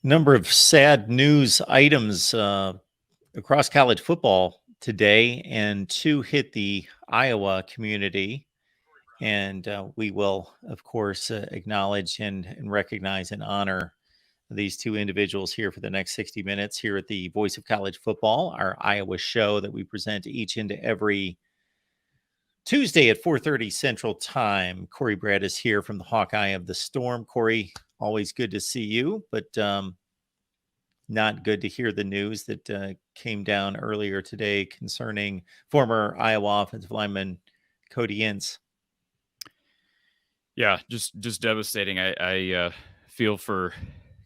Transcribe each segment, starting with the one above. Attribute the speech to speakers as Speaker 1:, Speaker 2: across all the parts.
Speaker 1: Number of sad news items across college football today, and two hit the Iowa community. And we will, of course, acknowledge and recognize and honor these two individuals here for the next 60 minutes here at the Voice of College Football, our Iowa show that we present each and every Tuesday at 4:30 Central Time. Corey Brad is here from the Hawkeye of the Storm. Corey, always good to see you, but not good to hear the news that came down earlier today concerning former Iowa offensive lineman Cody Ince.
Speaker 2: Yeah, just devastating. I feel for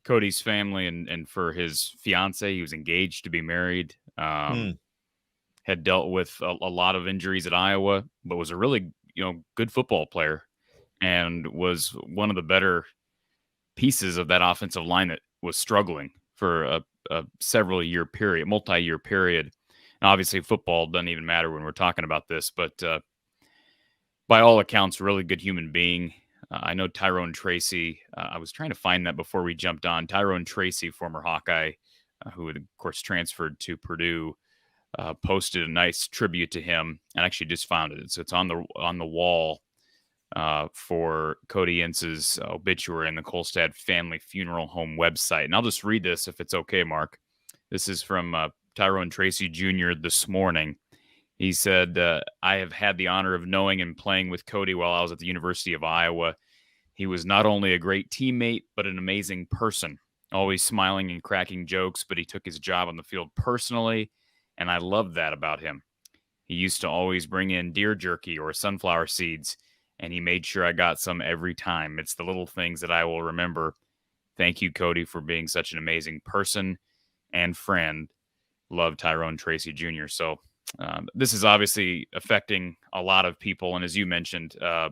Speaker 2: Cody's family and for his fiance. He was engaged to be married. Had dealt with a lot of injuries at Iowa, but was a really good football player and was one of the better pieces of that offensive line that was struggling for a several-year period, multi-year period. And obviously, football doesn't even matter when we're talking about this, but by all accounts, really good human being. I know Tyrone Tracy. I was trying to find that before we jumped on. Tyrone Tracy, former Hawkeye, who had, of course, transferred to Purdue, posted a nice tribute to him, and actually just found it. So it's on the wall for Cody Ince's obituary in the Kolstad Family Funeral Home website. And I'll just read this if it's okay, Mark. This is from Tyrone Tracy Jr. this morning. He said, I have had the honor of knowing and playing with Cody while I was at the University of Iowa. He was not only a great teammate, but an amazing person, always smiling and cracking jokes, but he took his job on the field personally, and I loved that about him. He used to always bring in deer jerky or sunflower seeds, and he made sure I got some every time. It's the little things that I will remember. Thank you, Cody, for being such an amazing person and friend. Love, Tyrone Tracy Jr. So this is obviously affecting a lot of people. And as you mentioned, all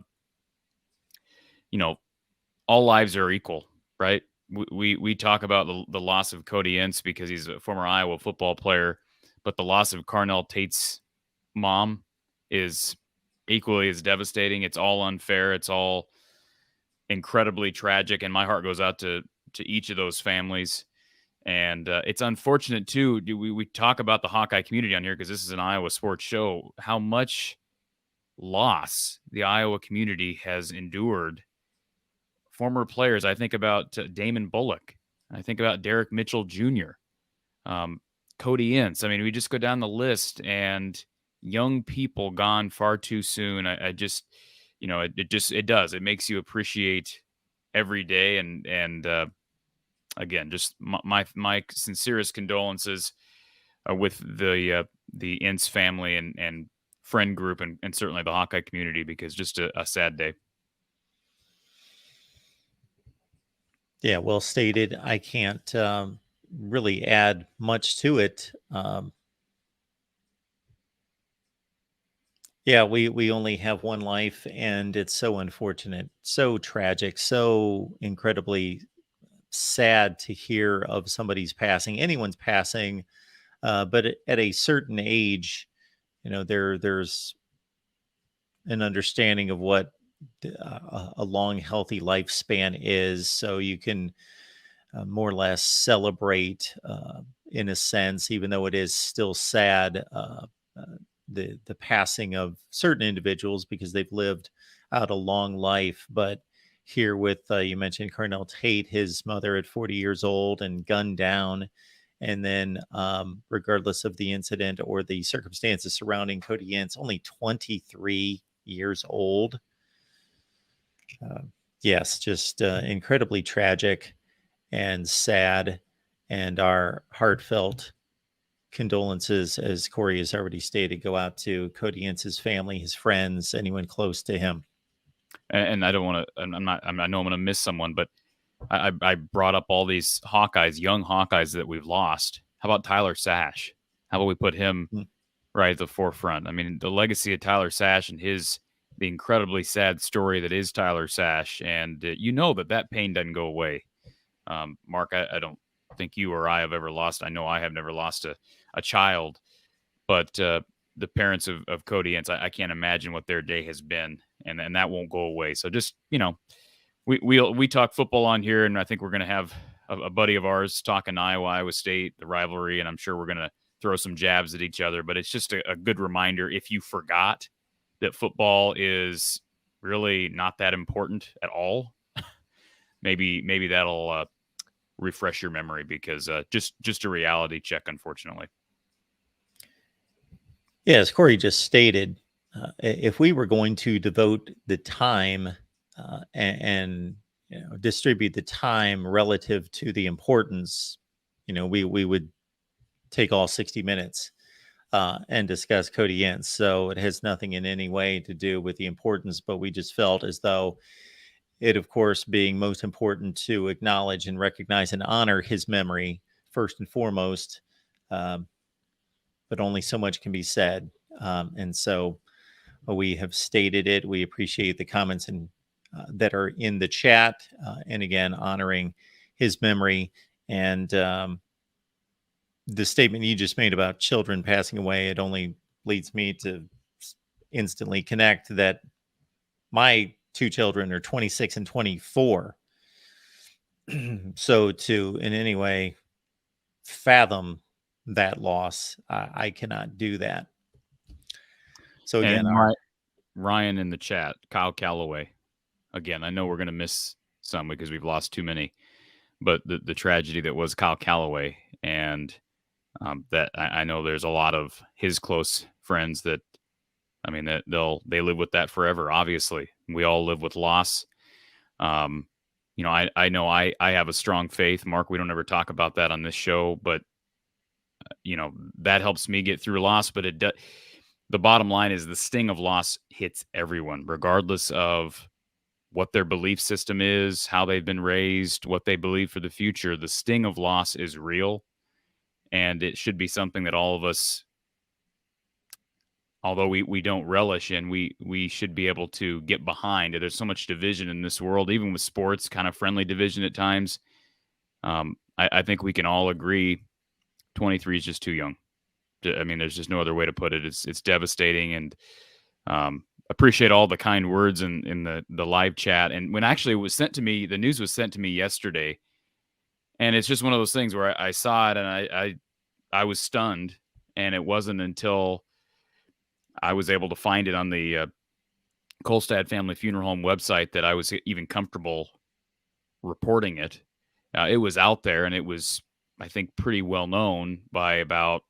Speaker 2: lives are equal, right? We talk about the loss of Cody Ince because he's a former Iowa football player, but the loss of Carnell Tate's mom is equally as devastating. It's all unfair. It's all incredibly tragic. And my heart goes out to each of those families. And it's unfortunate, too. We talk about the Hawkeye community on here because this is an Iowa sports show, how much loss the Iowa community has endured. Former players, I think about Damon Bullock. I think about Derek Mitchell Jr., Cody Ince. I mean, we just go down the list and young people gone far too soon. I just, it does. It makes you appreciate every day. And again, just my sincerest condolences with the Ince family and friend group and certainly the Hawkeye community, because just a sad day.
Speaker 1: Yeah, well stated. I can't really add much to it. Yeah, we only have one life, and it's so unfortunate, so tragic, so incredibly sad to hear of somebody's passing, anyone's passing. But at a certain age, there's an understanding of what a long, healthy lifespan is. So you can more or less celebrate, in a sense, even though it is still sad, the passing of certain individuals because they've lived out a long life. But here with, you mentioned Carnell Tate, his mother at 40 years old and gunned down. And then regardless of the incident or the circumstances surrounding Cody Ince, only 23 years old. Yes, just incredibly tragic and sad. And our heartfelt condolences, as Corey has already stated, go out to Cody Ince's family, his friends, anyone close to him.
Speaker 2: And I don't want to, I know I'm going to miss someone, but I brought up all these Hawkeyes, young Hawkeyes that we've lost. How about Tyler Sash? How about we put him right at the forefront? I mean, the legacy of Tyler Sash and the incredibly sad story that is Tyler Sash. And that pain doesn't go away. Mark, I don't think you or I have ever lost. I know I have never lost a child, but the parents of Cody Ince, I can't imagine what their day has been, and that won't go away. So just, we talk football on here, and I think we're going to have a buddy of ours talking Iowa State, the rivalry, and I'm sure we're going to throw some jabs at each other. But it's just a good reminder, if you forgot that football is really not that important at all, maybe that'll refresh your memory, because just a reality check, unfortunately.
Speaker 1: Yeah, as Corey just stated, if we were going to devote the time and distribute the time relative to the importance, we would take all 60 minutes and discuss Cody Ince. So it has nothing in any way to do with the importance, but we just felt as though it, of course, being most important to acknowledge and recognize and honor his memory first and foremost. But only so much can be said. And so we have stated it. We appreciate the comments that are in the chat. And again, honoring his memory. And the statement you just made about children passing away, it only leads me to instantly connect that my two children are 26 and 24. So to in any way fathom that loss, I cannot do that. So again,
Speaker 2: Ryan in the chat, Kyle Calloway. Again, I know we're going to miss some because we've lost too many, but the tragedy that was Kyle Calloway, and that I know there's a lot of his close friends that, I mean, that they live with that forever. Obviously, we all live with loss. I know I have a strong faith. Mark, we don't ever talk about that on this show, but that helps me get through loss. But the bottom line is the sting of loss hits everyone, regardless of what their belief system is, how they've been raised, what they believe for the future. The sting of loss is real, and it should be something that all of us, although we don't relish in, we should be able to get behind. There's so much division in this world, even with sports, kind of friendly division at times. I think we can all agree 23 is just too young. I mean, there's just no other way to put it. It's devastating, and appreciate all the kind words in the live chat. And when actually it was sent to me, the news was sent to me yesterday, and it's just one of those things where I saw it and I was stunned, and it wasn't until I was able to find it on the Kolstad Family Funeral Home website that I was even comfortable reporting it. It was out there, and it was, I think, pretty well known by about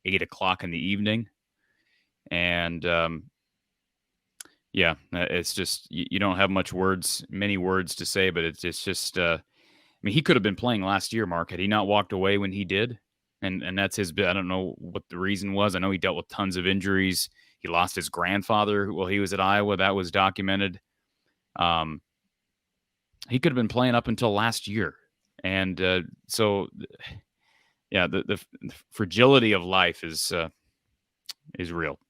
Speaker 2: 8:00 in the evening. And it's just, you don't have many words to say, but it's just, I mean, he could have been playing last year, Mark, had he not walked away when he did. And that's his bit. I don't know what the reason was. I know he dealt with tons of injuries. He lost his grandfather while he was at Iowa. That was documented. He could have been playing up until last year. And the fragility of life is real.